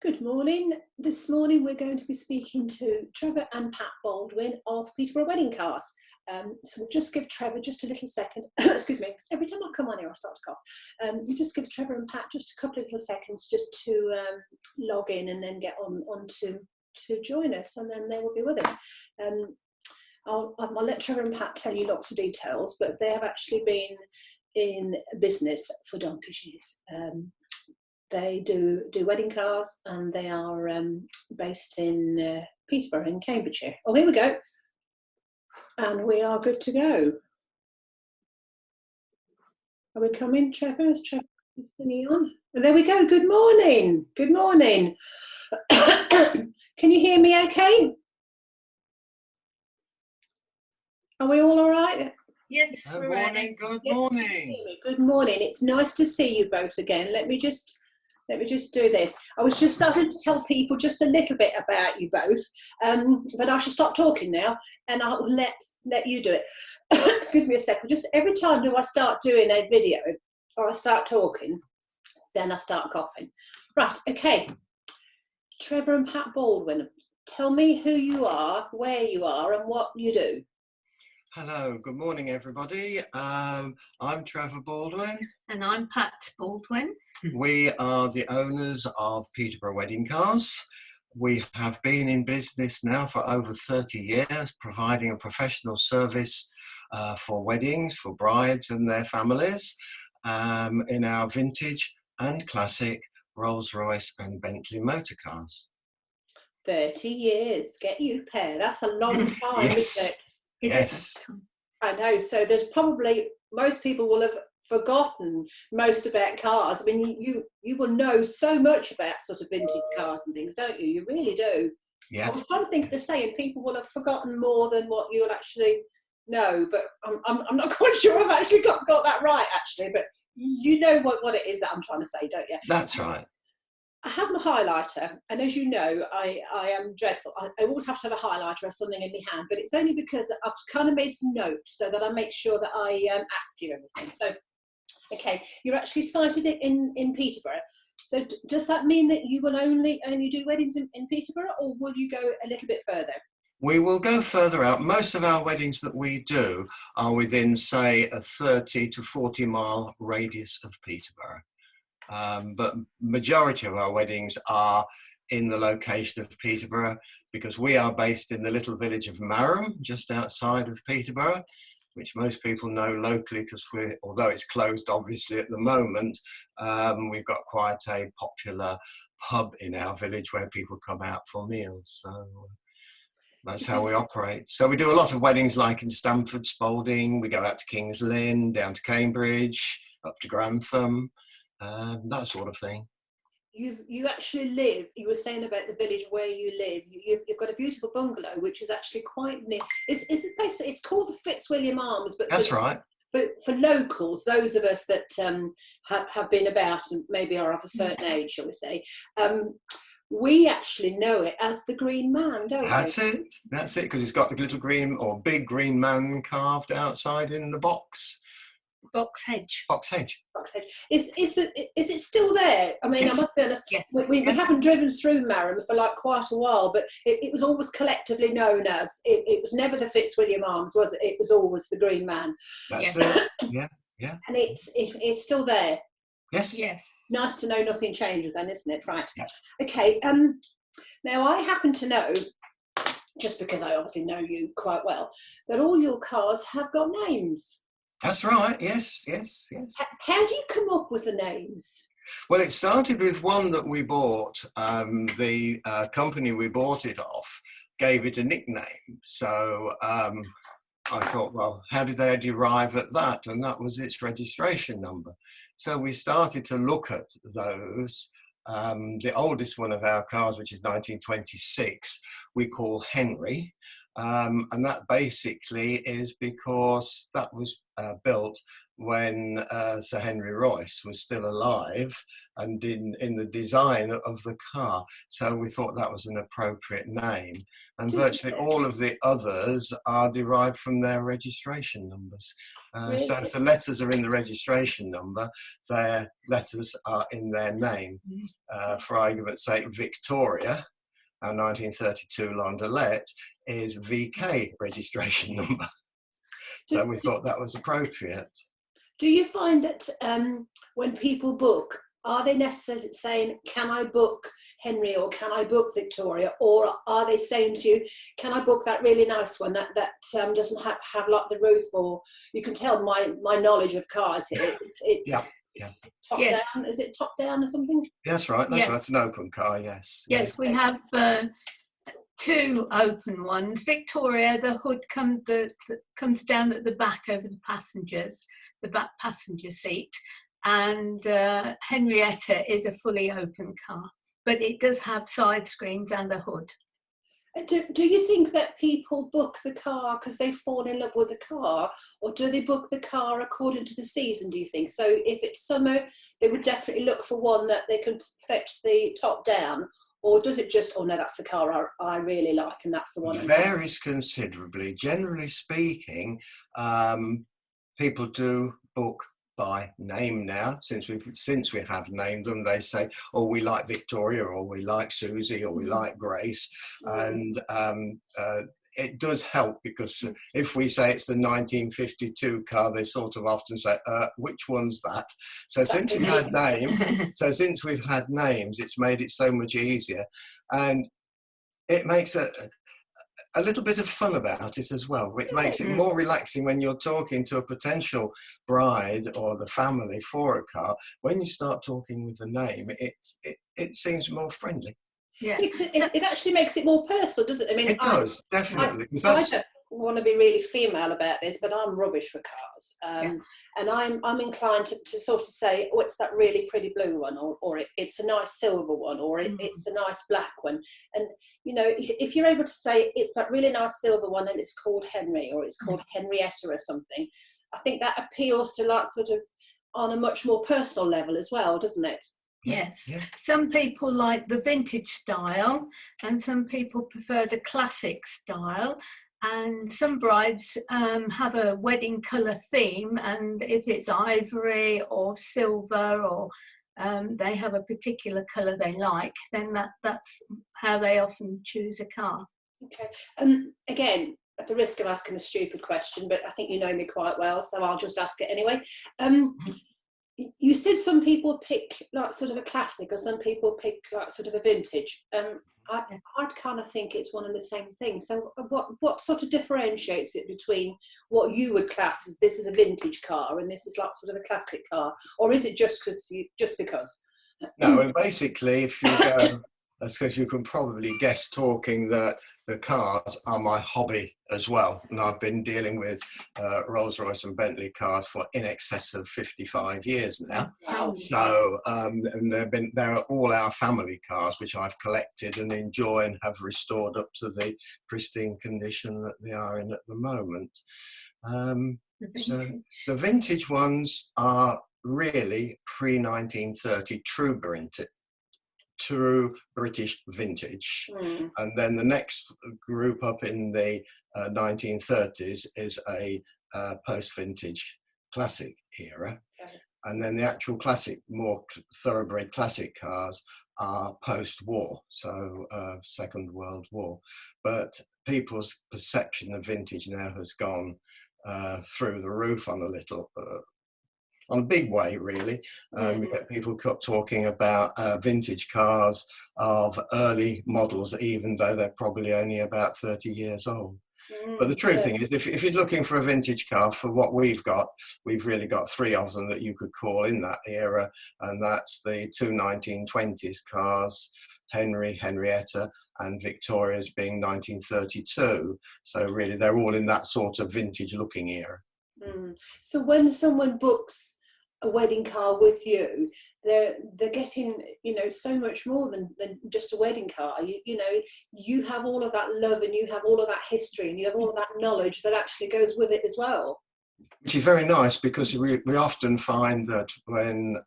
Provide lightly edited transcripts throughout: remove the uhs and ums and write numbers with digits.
Good morning. This morning we're going to be speaking to Trevor and Pat Baldwin of Peterborough Wedding Cars. So we'll just give Trevor just a little second. Excuse me. Every time I come on here I start to cough. We just give Trevor and Pat just a couple of little seconds just to log in and then get on to join us, and then they will be with us. I'll let Trevor and Pat tell you lots of details, but they have actually been in business for donkey's years. They do wedding cars, and they are based in Peterborough in Cambridgeshire. Oh, here we go. And we are good to go. Are we coming, Trevor? Is Trevor thingy on? And there we go. Good morning. Good morning. Can you hear me okay? Are we all right? Yes. Good morning. Good morning. Good morning. It's nice to see you both again. Let me just do this. I was just starting to tell people just a little bit about you both, but I should stop talking now, and I'll let you do it. Excuse me a second. Just every time do I start doing a video or I start talking, then I start coughing. Right, okay. Trevor and Pat Baldwin, tell me who you are, where you are, and what you do. Hello, good morning everybody. I'm Trevor Baldwin. And I'm Pat Baldwin. We are the owners of Peterborough Wedding Cars. We have been in business now for over 30 years, providing a professional service for weddings, for brides and their families, in our vintage and classic Rolls-Royce and Bentley motor cars. 30 years, get you pair. That's a long time, yes. Isn't it? Yes. I know. So there's probably, most people will have forgotten most about cars. I mean, you will know so much about sort of vintage cars and things, don't you? You really do. Yeah. I was trying to think of the saying, people will have forgotten more than what you'll actually know, but I'm not quite sure I've actually got that right, actually, but you know what it is that I'm trying to say, don't you? That's right. I have my highlighter, and as you know, I am dreadful. I always have to have a highlighter or something in my hand, but it's only because I've kind of made some notes so that I make sure that I ask you everything. So, okay, you're actually sited in Peterborough. So does that mean that you will only do weddings in Peterborough, or will you go a little bit further? We will go further out. Most of our weddings that we do are within, say, a 30 to 40 mile radius of Peterborough. But majority of our weddings are in the location of Peterborough, because we are based in the little village of Marham, just outside of Peterborough, which most people know locally, because although it's closed obviously at the moment, we've got quite a popular pub in our village where people come out for meals. So that's how we operate. So we do a lot of weddings like in Stamford, Spalding. We go out to King's Lynn, down to Cambridge, up to Grantham. That sort of thing. You actually live, you were saying about the village where you live, you've got a beautiful bungalow which is actually quite near. Is it basically, it's called the Fitzwilliam Arms, but that's right. But for locals, those of us that have been about and maybe are of a certain age, shall we say, we actually know it as the Green Man, don't we? That's it, because it's got the little green or big green man carved outside in the box. Box hedge. Is it still there? I mean, yes. I must be honest, yes. we haven't driven through Marham for like quite a while, but it was always collectively known as, it was never the Fitzwilliam Arms, was it? It was always the Green Man. That's it, yeah. And it's still there? Yes. Nice to know nothing changes then, isn't it? Right. Yeah. Okay, now I happen to know, just because I obviously know you quite well, that all your cars have got names. That's right, yes. How do you come up with the names? Well, it started with one that we bought. The company we bought it off gave it a nickname. So I thought, well, how did they derive at that? And that was its registration number. So we started to look at those. The oldest one of our cars, which is 1926, we call Henry. And that basically is because that was built when Sir Henry Royce was still alive and in the design of the car. So we thought that was an appropriate name. And virtually all of the others are derived from their registration numbers. Really? So if the letters are in the registration number, their letters are in their name. For argument's sake, Victoria, our 1932 Landaulette, is VK registration number. So we thought that was appropriate. Do you find that when people book, are they necessarily saying, can I book Henry or can I book Victoria? Or are they saying to you, can I book that really nice one that doesn't have like the roof? Or you can tell my knowledge of cars here. It's top down. Is it top down or something? That's right. That's right. It's an open car, yes. Yes, we have two open ones. Victoria, the hood comes down at the back over the back passenger seat, and Henrietta is a fully open car, but it does have side screens and a hood. Do you think that people book the car because they fall in love with the car, or do they book the car according to the season, do you think? So if it's summer, they would definitely look for one that they can fetch the top down, or does it just, oh no, that's the car I really like and that's the one? It varies considerably. Generally speaking, people do book by name now. Since we have named them, they say, oh, we like Victoria, or we like Susie, or we like Grace. And it does help, because if we say it's the 1952 car, they sort of often say, which one's that? So since we've had names, it's made it so much easier, and it makes a little bit of fun about it as well. It makes it more relaxing when you're talking to a potential bride or the family for a car. When you start talking with the name, it seems more friendly. Yeah, it actually makes it more personal, doesn't it? I mean, it does, definitely. I don't want to be really female about this, but I'm rubbish for cars, and I'm inclined to sort of say, oh, it's that really pretty blue one, or it's a nice silver one, or it's a nice black one. And you know, if you're able to say it's that really nice silver one and it's called Henry, or it's called Henrietta or something, I think that appeals to like sort of on a much more personal level as well, doesn't it? Yes, some people like the vintage style, and some people prefer the classic style, and some brides have a wedding colour theme, and if it's ivory or silver, or they have a particular colour they like, then that's how they often choose a car. Okay. Again, at the risk of asking a stupid question, but I think you know me quite well, so I'll just ask it anyway. You said some people pick like sort of a classic, or some people pick like sort of a vintage. I'd kind of think it's one and the same thing. So what sort of differentiates it between what you would class as this is a vintage car and this is like sort of a classic car, or is it just because? No, well, basically, if you go, as you can probably guess, talking that the cars are my hobby as well, and I've been dealing with Rolls-Royce and Bentley cars for in excess of 55 years now. Wow. So and they're all our family cars, which I've collected and enjoy and have restored up to the pristine condition that they are in at the moment. So the vintage ones are really pre-1930 true British vintage. And then the next group up in the 1930s is a post-vintage classic era. And then the actual classic, more thoroughbred classic cars are post-war, so Second World War. But people's perception of vintage now has gone through the roof on a big way, really. We get people talking about vintage cars of early models, even though they're probably only about 30 years old. But the true thing is, if you're looking for a vintage car, for what we've really got three of them that you could call in that era, and that's the two 1920s cars, Henry, Henrietta, and Victoria's being 1932. So really, they're all in that sort of vintage looking era. So when someone books a wedding car with you, they're getting, you know, so much more than just a wedding car. You know, you have all of that love, and you have all of that history, and you have all of that knowledge that actually goes with it as well. Which is very nice, because we often find that when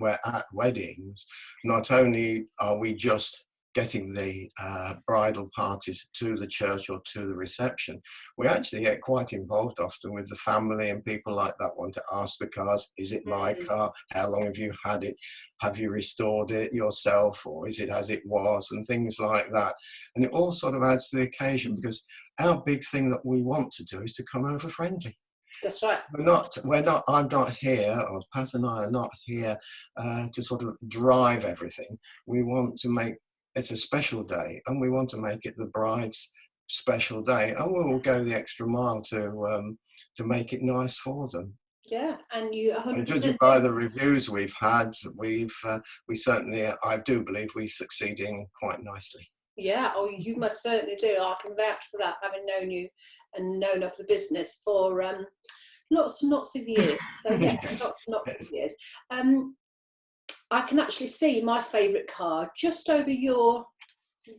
we're at weddings, not only are we just getting the bridal parties to the church or to the reception, we actually get quite involved often with the family, and people like that want to ask the cars, is it my car? How long have you had it? Have you restored it yourself, or is it as it was? And things like that. And it all sort of adds to the occasion, because our big thing that we want to do is to come over friendly. That's right. I'm not here, or Pat and I are not here to sort of drive everything. We want to make, it's a special day, and we want to make it the bride's special day, and we will go the extra mile to make it nice for them. Yeah, and you 100%. And judging by the reviews we've had, we certainly, I do believe we're succeeding quite nicely. Yeah, oh, you must certainly do. I can vouch for that, having known you and known of the business for lots and lots of years. So yeah, Yes. lots of years. I can actually see my favourite car just over your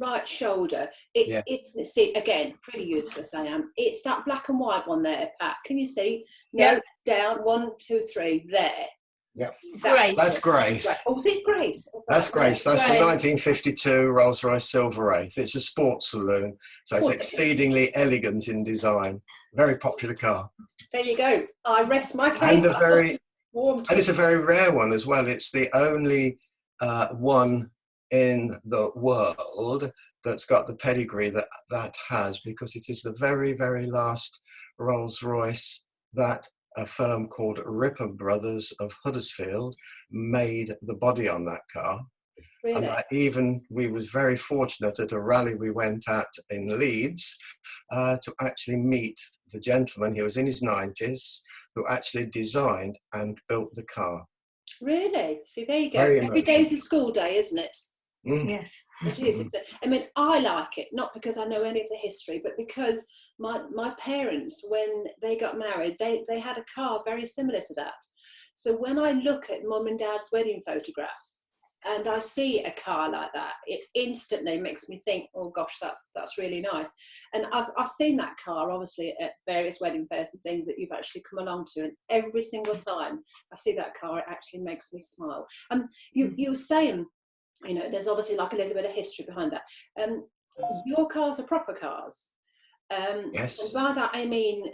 right shoulder. It's see, again, pretty useless I am. It's that black and white one there, Pat. Can you see? No, yeah. Down, 1, 2, 3, there. Yeah, Grace. That's Grace. Oh, is it Grace? Oh, That's Grace. That's the Grace. 1952 Rolls-Royce Silver Wraith. It's a sports saloon, so it's exceedingly elegant in design. Very popular car. There you go. I rest my case. And it's a very rare one as well. It's the only one in the world that's got the pedigree that has, because it is the very, very last Rolls-Royce that a firm called Ripper Brothers of Huddersfield made the body on that car. Really? And we was very fortunate at a rally we went at in Leeds to actually meet the gentleman. He was in his 90s, who actually designed and built the car. Really? See, there you go. Very Every day's a school day, isn't it? Yes. It is. I mean, I like it, not because I know any of the history, but because my parents, when they got married, they had a car very similar to that. So when I look at mum and dad's wedding photographs and I see a car like that, it instantly makes me think, oh gosh, that's really nice. And I've seen that car obviously at various wedding fairs and things that you've actually come along to, and every single time I see that car, it actually makes me smile. You were saying, you know, there's obviously like a little bit of history behind that. Your cars are proper cars. Yes. And by that I mean,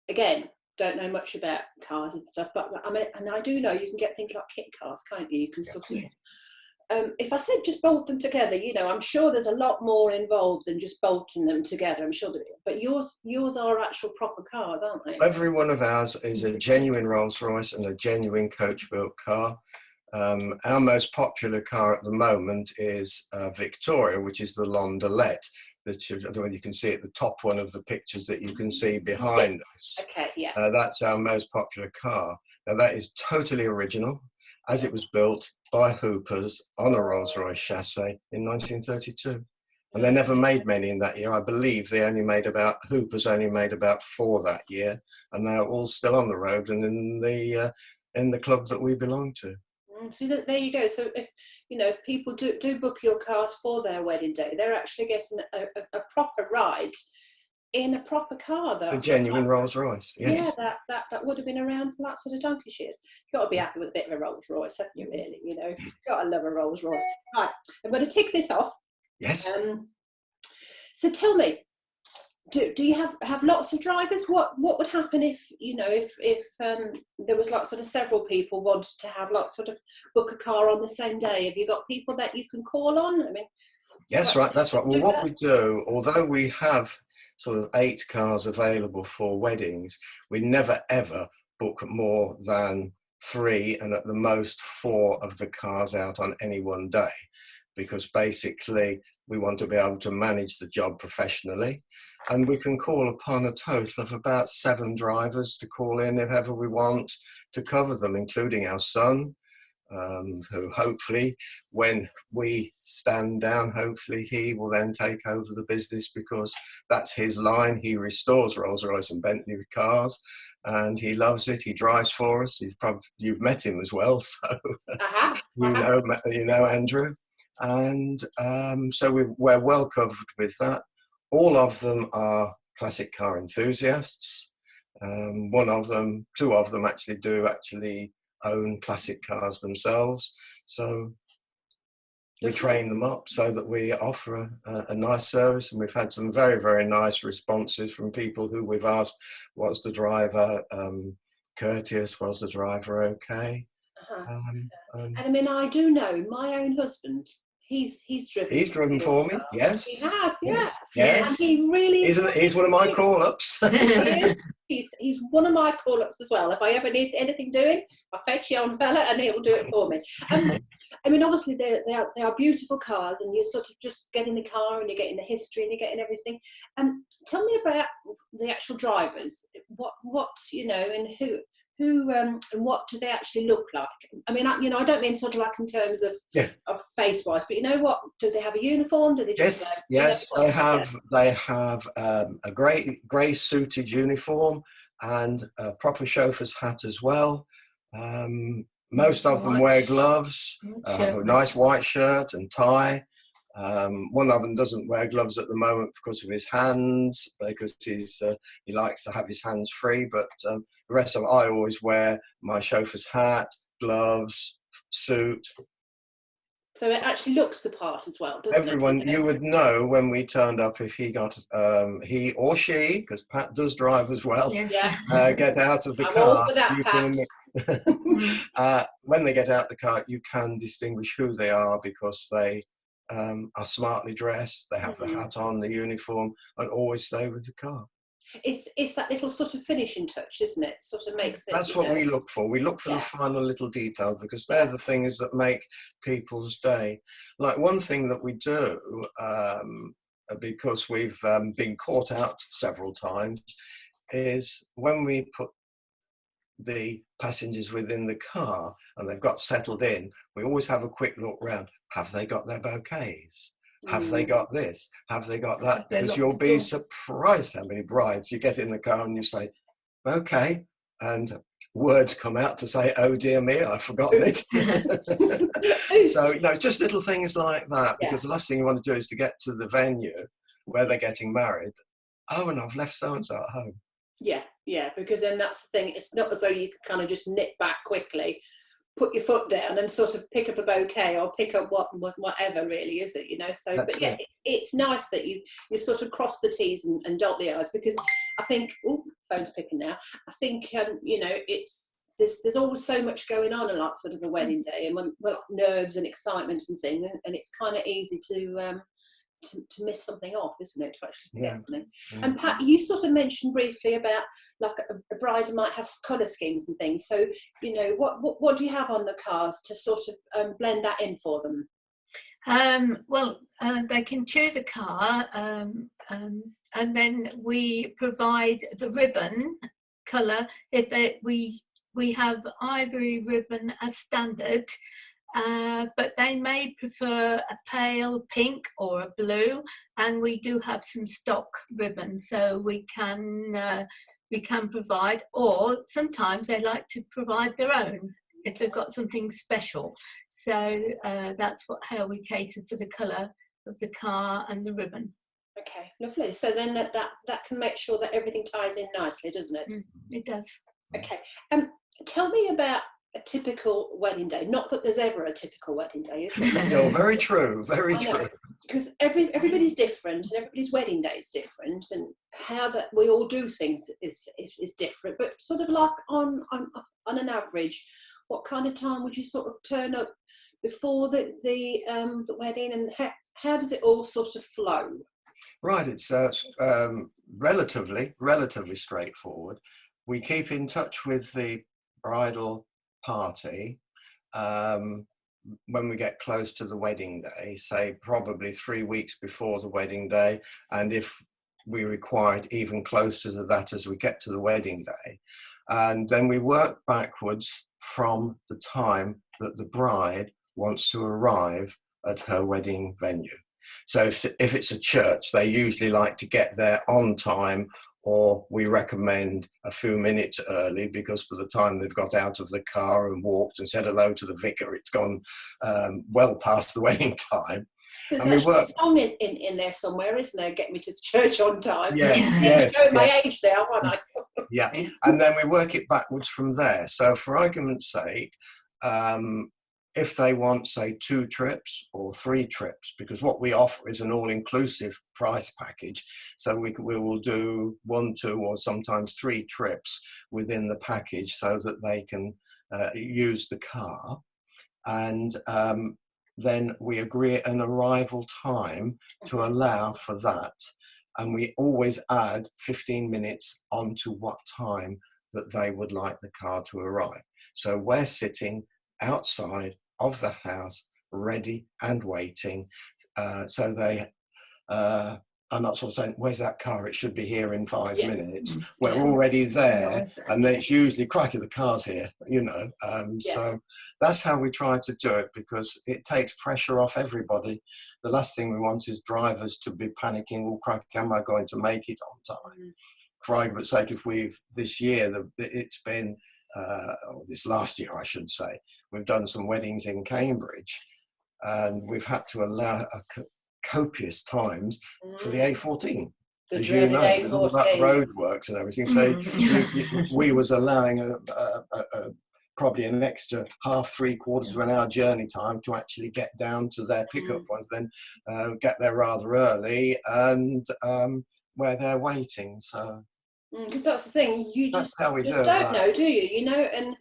again, don't know much about cars and stuff, but I mean, and I do know you can get things like kit cars, can't you? You can sort of. If I said just bolt them together, you know, I'm sure there's a lot more involved than just bolting them together. I'm sure, but yours are actual proper cars, aren't they? Every one of ours is a genuine Rolls-Royce and a genuine coach-built car. Our most popular car at the moment is Victoria, which is the Landaulet. You can see at the top one of the pictures that you can see behind us. Okay, yeah. That's our most popular car. Now that is totally original, as it was built by Hoopers on a Rolls-Royce chassis in 1932. And they never made many in that year. I believe Hoopers only made about 4 that year, and they're all still on the road and in the club that we belong to. So there you go. So if you know people do book your cars for their wedding day, they're actually getting a proper ride in a proper car, though. The genuine Rolls-Royce, yes. Yeah, that would have been around for that sort of donkey's years. You've got to be happy with a bit of a Rolls-Royce, haven't you, really? You know, you've got to love a Rolls-Royce. Right, I'm going to tick this off. Yes. So tell me, do you have lots of drivers? What would happen if, you know, if there was like sort of several people wanted to have like sort of book a car on the same day? Have you got people that you can call on? I mean, yes, right, that's right. Well, what we do, although we have sort of 8 cars available for weddings, we never ever book more than 3 and at the most 4 of the cars out on any one day, because basically we want to be able to manage the job professionally, and we can call upon a total of about 7 drivers to call in if ever we want to cover them, including our son, who hopefully, when we stand down, hopefully he will then take over the business, because that's his line. He restores Rolls-Royce and Bentley cars, and he loves it. He drives for us. You've met him as well, so you know Andrew, and so we're well covered with that. All of them are classic car enthusiasts. Two of them actually own classic cars themselves. So we train them up so that we offer a nice service, and we've had some very, very nice responses from people who we've asked, was the driver courteous, was the driver okay? And I mean, I do know my own husband, he's driven for me, cars. yes. He has, yes. And he really he's one of my call-ups. he's one of my call-ups as well. If I ever need anything doing, I fetch your own fella and he'll do it for me. I mean, obviously they are beautiful cars, and you sort of just get in the car and you're getting the history and you're getting everything. Tell me about the actual drivers. What you know, and who and what do they actually look like? I mean, I don't mean sort of like in terms of face-wise, but you know what? Do they have a uniform? Do they just yes, they have a grey suited uniform and a proper chauffeur's hat as well. Most of them wear gloves, have a nice white shirt and tie. One of them doesn't wear gloves at the moment because of his hands, because he likes to have his hands free, but the rest of them, I always wear my chauffeur's hat, gloves, suit. So it actually looks the part as well, doesn't Everyone, it? you would know when we turned up if he got, he or she, because Pat does drive as well, get out of the car. All for that, Pat. When they get out the car, you can distinguish who they are, because they are smartly dressed, they have the hat on, the uniform, and always stay with the car. It's that little sort of finishing touch, isn't it? Sort of makes it. That's what we look for. We look for the final little details, because they're the things that make people's day. Like one thing that we do, because we've been caught out several times, is when we put the passengers within the car and they've got settled in, we always have a quick look round. Have they got their bouquets? Have they got this? Have they got that? Because you'll be surprised how many brides you get in the car and you say, okay, and words come out to say, oh dear me, I've forgotten it. So, it's just little things like that, because the last thing you want to do is to get to the venue where they're getting married. Oh, and I've left so-and-so at home. Yeah, because then that's the thing. It's not as though you can kind of just nip back quickly, put your foot down and sort of pick up a bouquet or pick up whatever, really, is it? So, that's but it's nice that you sort of cross the T's and dot the I's, because I think, phone's picking now. I think, it's, there's always so much going on like sort of a wedding day, and nerves and excitement and things, and it's kind of easy to miss something off, isn't it? To actually forget something. And Pat, you sort of mentioned briefly about like a bride might have colour schemes and things. So what do you have on the cars to sort of blend that in for them? They can choose a car, and then we provide the ribbon colour. We have ivory ribbon as standard. But they may prefer a pale pink or a blue, and we do have some stock ribbons, so we can provide, or sometimes they like to provide their own if they've got something special. So that's how we cater for the colour of the car and the ribbon. Okay, lovely. So then that can make sure that everything ties in nicely, doesn't it? It does. Okay. Tell me about a typical wedding day. Not that there's ever a typical wedding day, is there? No, very true, very true. Because everybody's different, and everybody's wedding day is different, and how that we all do things is different. But sort of like on an average, what kind of time would you sort of turn up before the wedding, and how does it all sort of flow? Right, it's relatively straightforward. We keep in touch with the bridal party when we get close to the wedding day, say probably 3 weeks before the wedding day, and if we require it even closer to that as we get to the wedding day. And then we work backwards from the time that the bride wants to arrive at her wedding venue. So if it's a church, they usually like to get there on time, or we recommend a few minutes early, because by the time they've got out of the car and walked and said hello to the vicar, it's gone well past the wedding time. There's And we actually work. a song in there somewhere, isn't there? Get me to the church on time. Yes, Yeah. yes, Showing my yes. age now, aren't I? Yeah, and then we work it backwards from there. So for argument's sake, if they want, say, 2 trips or 3 trips, because what we offer is an all-inclusive price package, so we will do 1, 2, or sometimes 3 trips within the package, so that they can use the car. And then we agree an arrival time to allow for that. And we always add 15 minutes onto what time that they would like the car to arrive. So we're sitting outside of the house, ready and waiting. So they are not sort of saying, where's that car? It should be here in 5 minutes. We're already there. And then it's usually, crikey, the car's here, you know. So that's how we try to do it, because it takes pressure off everybody. The last thing we want is drivers to be panicking, oh, crikey, am I going to make it on time? For argument's sake, if we've, this year, it's been, or this last year, I should say, we've done some weddings in Cambridge, and we've had to allow copious times for the A14. The as you know, dreaded with all that A14. roadworks and everything. So we was allowing probably an extra half, 3/4 of an hour journey time to actually get down to their pickup points, then get there rather early, and where they're waiting. So because that's the thing, you that's just how we don't know, do you? You know, and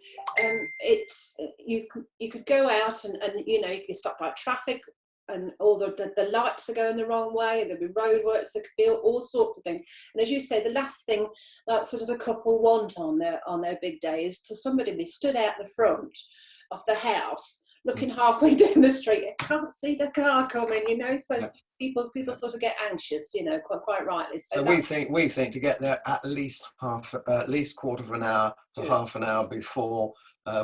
it's you could go out and you know, you can stop by traffic, and all the lights are going the wrong way, there'll be roadworks, there could be all sorts of things. And as you say, the last thing that sort of a couple want on their big day is to somebody be stood out the front of the house, looking halfway down the street, I can't see the car coming, you know. So people sort of get anxious, you know, quite rightly. So we think to get there at least 1/4 of an hour to half an hour before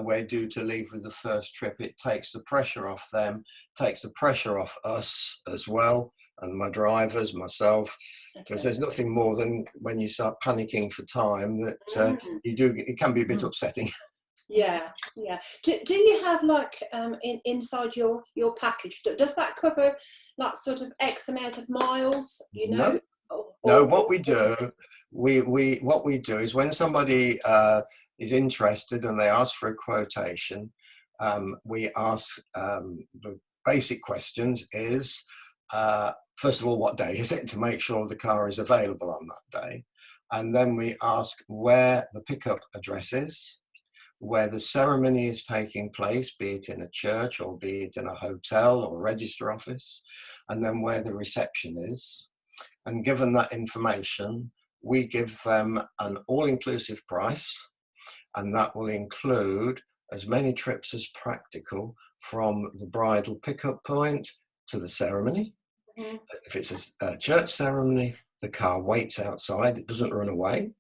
we're due to leave with the first trip. It takes the pressure off them, takes the pressure off us as well, and my drivers, myself, because there's nothing more than when you start panicking for time that it can be a bit upsetting. Yeah. Do you have like inside your package? Does that cover like sort of X amount of miles? You know. No. What we do is when somebody is interested and they ask for a quotation, we ask the basic questions is first of all, what day is it, to make sure the car is available on that day, and then we ask where the pickup address is, where the ceremony is taking place, be it in a church or be it in a hotel or register office, and then where the reception is. And given that information, we give them an all-inclusive price, and that will include as many trips as practical from the bridal pickup point to the ceremony. If it's a church ceremony, the car waits outside, it doesn't run away,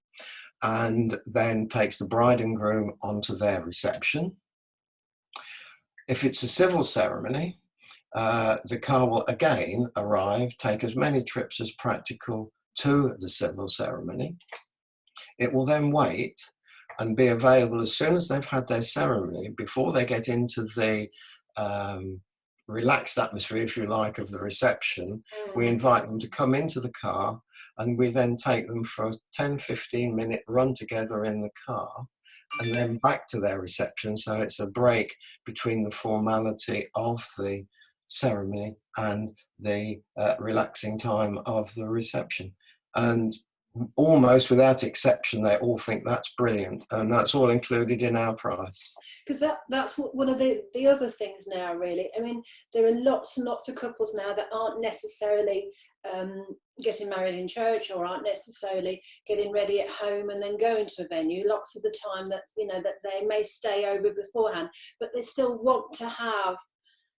and then takes the bride and groom onto their reception. If it's a civil ceremony, the car will again arrive, take as many trips as practical to the civil ceremony. It will then wait and be available as soon as they've had their ceremony, before they get into the relaxed atmosphere, if you like, of the reception. We invite them to come into the car, and we then take them for a 10-15 minute run together in the car, and then back to their reception. So it's a break between the formality of the ceremony and the relaxing time of the reception. And almost without exception, they all think that's brilliant, and that's all included in our price. Because that's one of the other things now, really. I mean, there are lots and lots of couples now that aren't necessarily getting married in church, or aren't necessarily getting ready at home and then going to a venue. Lots of the time that, you know, that they may stay over beforehand, but they still want to have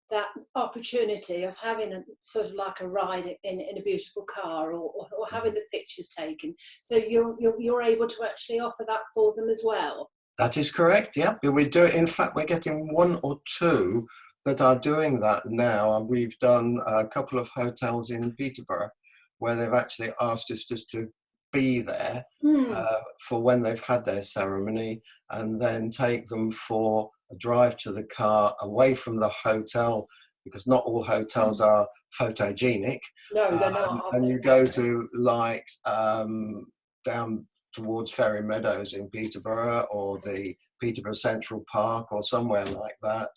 that opportunity of having a sort of like a ride in a beautiful car, or having the pictures taken. So you're able to actually offer that for them as well. That is correct. Yeah, we do. In fact, we're getting 1 or 2 that are doing that now, and we've done a couple of hotels in Peterborough where they've actually asked us just to be there for when they've had their ceremony, and then take them for a drive to the car away from the hotel, because not all hotels are photogenic. No, they're not. And you go to like down towards Ferry Meadows in Peterborough, or the Peterborough Central Park, or somewhere like that.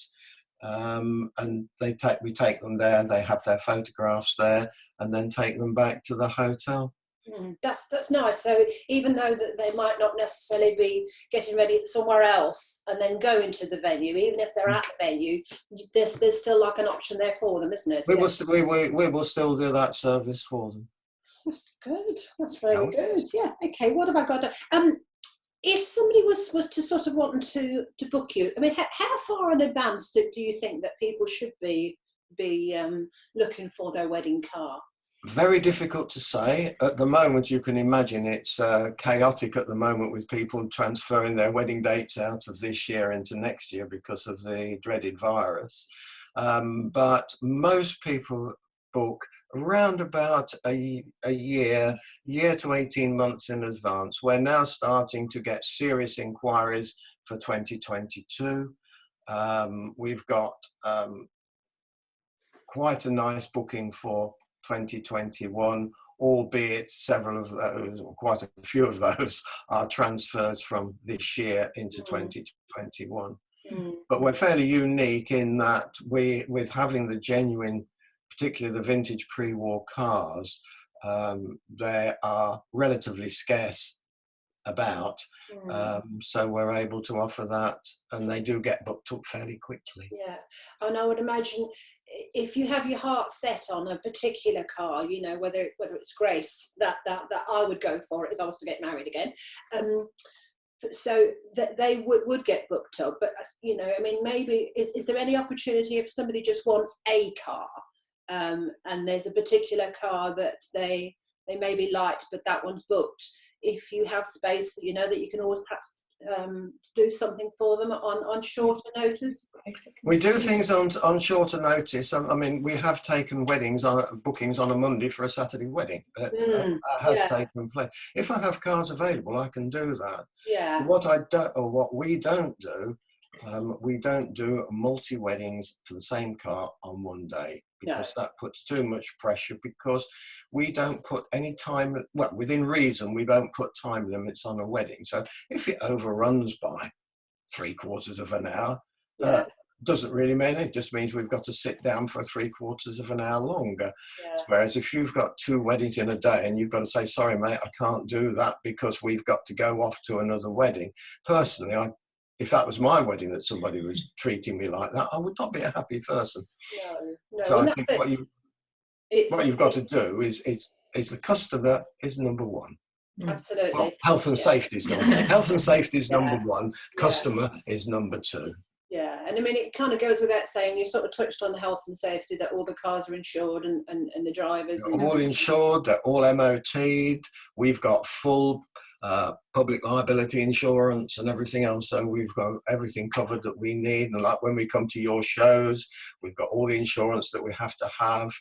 And we take them there, they have their photographs there, and then take them back to the hotel. That's nice. So even though that they might not necessarily be getting ready somewhere else and then going to the venue, even if they're at the venue, there's still like an option there for them, isn't it? We will still do that service for them. That's good. That's very good. Yeah. Okay. What have I got? If somebody was to sort of want to book you, I mean, how far in advance do you think that people should be looking for their wedding car? Very difficult to say. At the moment, you can imagine it's chaotic at the moment, with people transferring their wedding dates out of this year into next year because of the dreaded virus. But most people book around about a year to 18 months in advance. We're now starting to get serious inquiries for 2022. We've got quite a nice booking for 2021, albeit several of those, or quite a few of those, are transfers from this year into 2021. But we're fairly unique in that with having the genuine, particularly the vintage pre-war cars, they are relatively scarce about, so we're able to offer that, and they do get booked up fairly quickly. Yeah, and I would imagine if you have your heart set on a particular car, you know, whether it's Grace, that I would go for it if I was to get married again. So that they would get booked up. But you know, I mean, maybe is there any opportunity if somebody just wants a car, and there's a particular car that they maybe liked, but that one's booked? If you have space, you know, that you can always perhaps do something for them on shorter notice. We do things on shorter notice. I mean, we have taken bookings on a Monday for a Saturday wedding. That has taken place. If I have cars available, I can do that. Yeah. What we don't do, we don't do multi-weddings for the same car on one day, because that puts too much pressure, because we don't put any time, well, within reason, we don't put time limits on a wedding. So if it overruns by 3/4 of an hour, doesn't really mean it just means we've got to sit down for 3/4 of an hour longer. Whereas if you've got 2 weddings in a day and you've got to say, sorry mate, I can't do that because we've got to go off to another wedding. Personally, if that was my wedding that somebody was treating me like that, I would not be a happy person. No. So I think what you've got to do is the customer is number one. Absolutely. Well, health and safety is number one. Customer is number 2. Yeah, and I mean, it kind of goes without saying, you sort of touched on the health and safety, that all the cars are insured and the drivers. They're all insured, they're all MOT'd. We've got full public liability insurance and everything else, so we've got everything covered that we need. And like when we come to your shows, we've got all the insurance that we have to have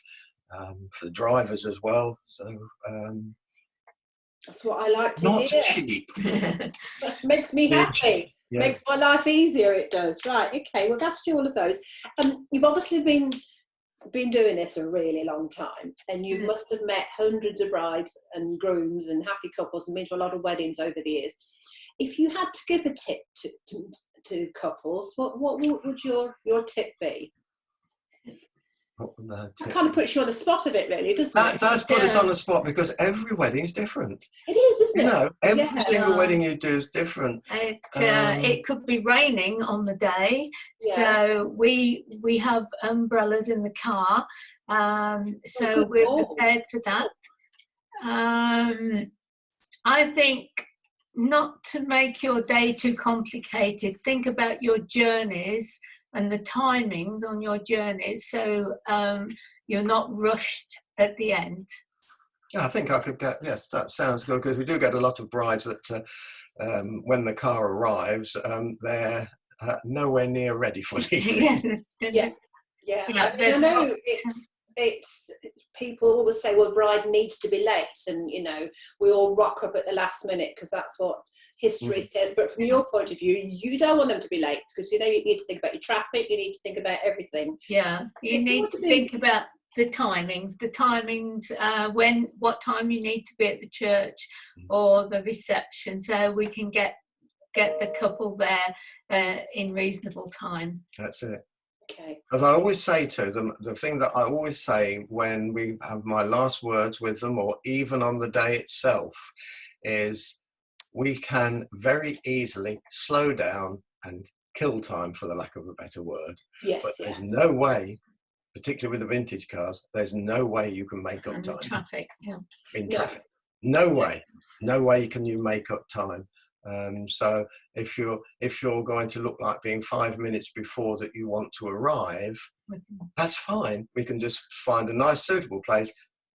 for the drivers as well. So that's what I like to not hear. Cheap. Makes me happy. Yeah. Makes my life easier. It does. Right. Okay. Well, that's all of those. You've obviously been doing this a really long time, and you must have met hundreds of brides and grooms and happy couples, and been to a lot of weddings over the years. If you had to give a tip to couples, what would your tip be? That kind of puts you on the spot a bit, really, doesn't it? That does put us on the spot, because every wedding is different. It is, isn't it? You know, every single wedding you do is different. It could be raining on the day, so we have umbrellas in the car, so we're prepared for that. I think not to make your day too complicated. Think about your journeys and the timings on your journeys, so you're not rushed at the end. Yeah, I think I could get, yes, that sounds good, because we do get a lot of brides that when the car arrives, they're nowhere near ready for leaving. Yeah. Yeah, Yeah, I mean, I know it's people always say, well, bride needs to be late, and you know, we all rock up at the last minute because that's what history says. But from your point of view, you don't want them to be late because you know you need to think about your traffic, you need to think about everything. Yeah, you need to think about the timings, what time you need to be at the church or the reception, so we can get the couple there in reasonable time. That's it. Okay. As I always say to them, the thing that I always say when we have my last words with them, or even on the day itself, is we can very easily slow down and kill time, for the lack of a better word. Yes. But there's no way, particularly with the vintage cars, there's no way you can make up And time. traffic, yeah. In traffic. No way can you make up time. So if you're going to look like being 5 minutes before that you want to arrive, that's fine. We can just find a nice suitable place,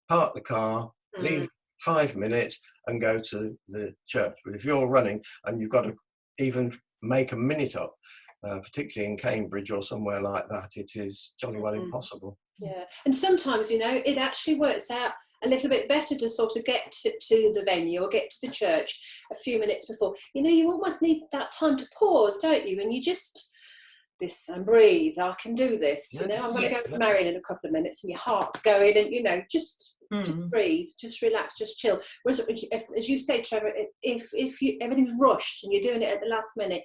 park the car, leave 5 minutes and go to the church. But if you're running and you've got to even make a minute up, particularly in Cambridge or somewhere like that, it is jolly well impossible. Yeah, and sometimes, you know, it actually works out a little bit better to sort of get to the venue or get to the church a few minutes before. You know, you almost need that time to pause, don't you? And you just this and breathe. I can do this. You know, I'm going to go to Marion in a couple of minutes, and your heart's going, and you know, just breathe, just relax, just chill. Whereas, as you say, Trevor, if everything's rushed and you're doing it at the last minute,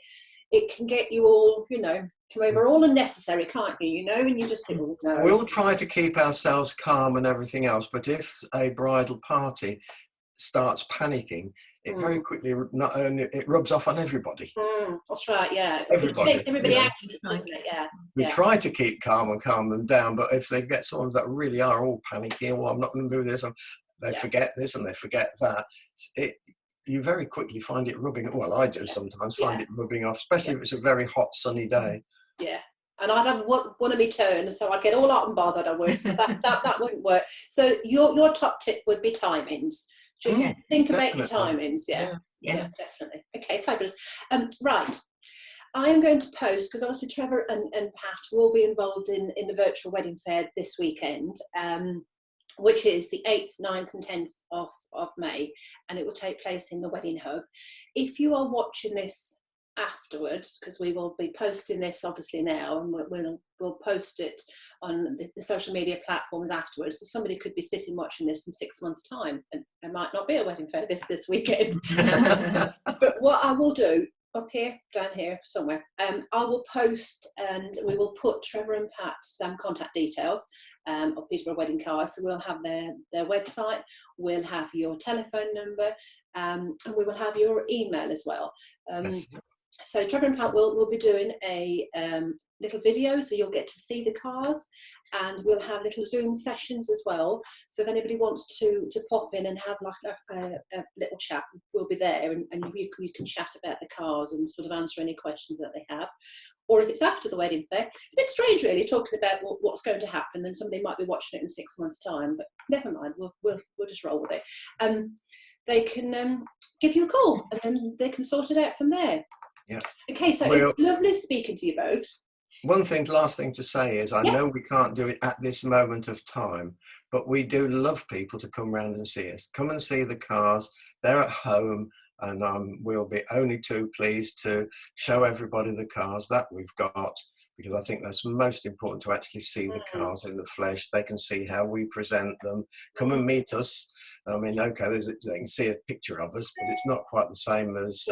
it can get you all, you know, come over all unnecessary, can't you? You know, and you just think, oh, no. We'll try to keep ourselves calm and everything else, but if a bridal party starts panicking, it very quickly not only it rubs off on everybody. That's right, yeah. Everybody, it makes everybody anxious, doesn't it? Yeah. We try to keep calm and calm them down, but if they get someone that really are all panicking, well, I'm not going to do this, and they forget this and they forget that, you very quickly find it rubbing. Well, I do sometimes find it rubbing off, especially if it's a very hot, sunny day. Yeah, and I'd have one of me turns, so I'd get all hot and bothered. I would, so that wouldn't work. So your top tip would be timings. Just think about your timings. Yeah, definitely. Okay, fabulous. Right. I am going to post, because obviously Trevor and Pat will be involved in the virtual wedding fair this weekend, which is the 8th, 9th and 10th of May, and it will take place in the Wedding Hub. If you are watching this afterwards, because we will be posting this obviously now, and we'll post it on the social media platforms afterwards, so somebody could be sitting watching this in 6 months' time, and there might not be a wedding fair this weekend. But what I will do, up here, down here, somewhere, I will post, and we will put Trevor and Pat's contact details of Peterborough Wedding Cars. So we'll have their website, we'll have your telephone number, and we will have your email as well. So Trevor and Pat will be doing a little video, so you'll get to see the cars, and we'll have little Zoom sessions as well. So if anybody wants to pop in and have like a little chat, we'll be there, and you can chat about the cars and sort of answer any questions that they have. Or if it's after the wedding fair, it's a bit strange really talking about what's going to happen, and somebody might be watching it in 6 months' time, but never mind, we'll just roll with it. They can give you a call, and then they can sort it out from there. Yeah. Okay, so it's lovely speaking to you both. Last thing to say is, I know we can't do it at this moment of time, but we do love people to come round and see us. Come and see the cars. They're at home, and we'll be only too pleased to show everybody the cars that we've got, because I think that's most important, to actually see the cars in the flesh. They can see how we present them. Come and meet us. I mean, okay, they can see a picture of us, but it's not quite the same as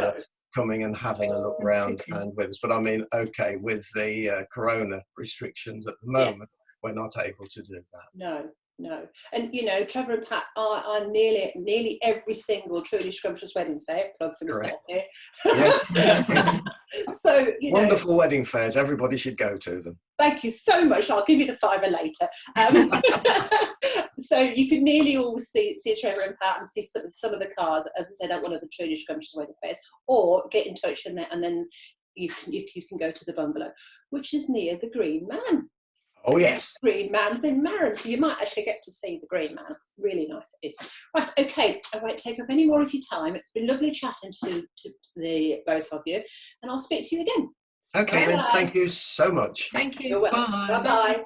coming and having a look round and with us. But I mean, okay, with the corona restrictions at the moment, we're not able to do that. No. And you know, Trevor and Pat are nearly every single truly scrumptious wedding fair. Plug for myself here. Yes. So, you know, wonderful wedding fairs. Everybody should go to them. Thank you so much. I'll give you the $5 later. So you can nearly always see Trevor and Pat and see some of the cars, as I said, at one of the truly scrumptious wedding fairs, or get in touch and then you can go to the bungalow, which is near the Green Man. Oh yes, Green Man's in Marron, so you might actually get to see the Green Man. Really nice it is. Right, okay, I won't take up any more of your time. It's been lovely chatting to the both of you, and I'll speak to you again. Okay, then. Thank you so much. Thank you. You're welcome. Bye bye.